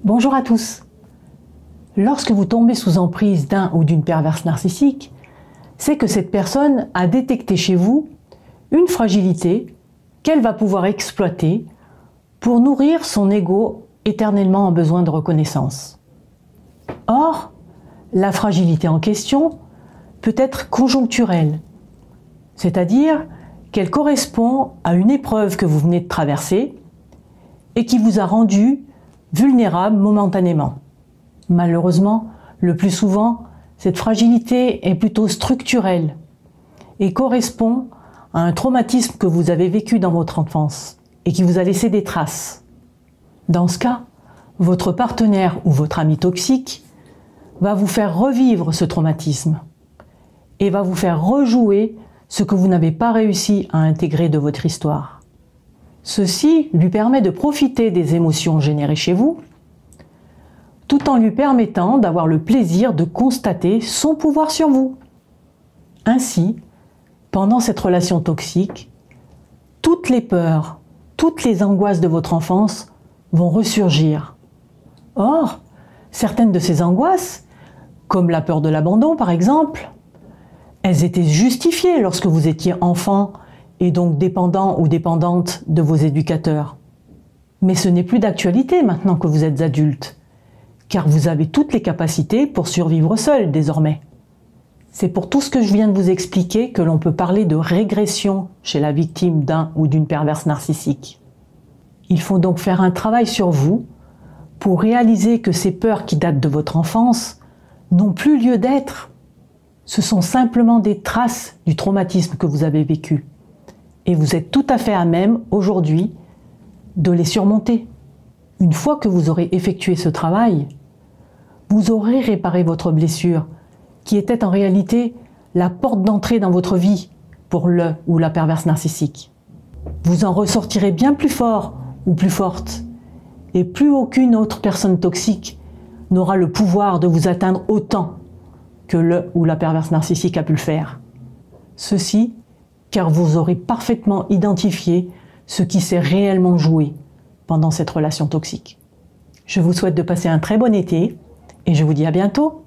Bonjour à tous. Lorsque vous tombez sous emprise d'un ou d'une perverse narcissique, c'est que cette personne a détecté chez vous une fragilité qu'elle va pouvoir exploiter pour nourrir son ego éternellement en besoin de reconnaissance. Or, la fragilité en question peut être conjoncturelle, c'est-à-dire qu'elle correspond à une épreuve que vous venez de traverser et qui vous a rendu vulnérable momentanément. Malheureusement, le plus souvent, cette fragilité est plutôt structurelle et correspond à un traumatisme que vous avez vécu dans votre enfance et qui vous a laissé des traces. Dans ce cas, votre partenaire ou votre ami toxique va vous faire revivre ce traumatisme et va vous faire rejouer ce que vous n'avez pas réussi à intégrer de votre histoire. Ceci lui permet de profiter des émotions générées chez vous, tout en lui permettant d'avoir le plaisir de constater son pouvoir sur vous. Ainsi, pendant cette relation toxique, toutes les peurs, toutes les angoisses de votre enfance vont ressurgir. Or, certaines de ces angoisses, comme la peur de l'abandon par exemple, elles étaient justifiées lorsque vous étiez enfant et donc dépendant ou dépendante de vos éducateurs. Mais ce n'est plus d'actualité maintenant que vous êtes adulte, car vous avez toutes les capacités pour survivre seul désormais. C'est pour tout ce que je viens de vous expliquer que l'on peut parler de régression chez la victime d'un ou d'une perverse narcissique. Il faut donc faire un travail sur vous pour réaliser que ces peurs qui datent de votre enfance n'ont plus lieu d'être. Ce sont simplement des traces du traumatisme que vous avez vécu. Et vous êtes tout à fait à même, aujourd'hui, de les surmonter. Une fois que vous aurez effectué ce travail, vous aurez réparé votre blessure, qui était en réalité la porte d'entrée dans votre vie pour le ou la perverse narcissique. Vous en ressortirez bien plus fort ou plus forte, et plus aucune autre personne toxique n'aura le pouvoir de vous atteindre autant que le ou la perverse narcissique a pu le faire. Ceci, car vous aurez parfaitement identifié ce qui s'est réellement joué pendant cette relation toxique. Je vous souhaite de passer un très bon été et je vous dis à bientôt.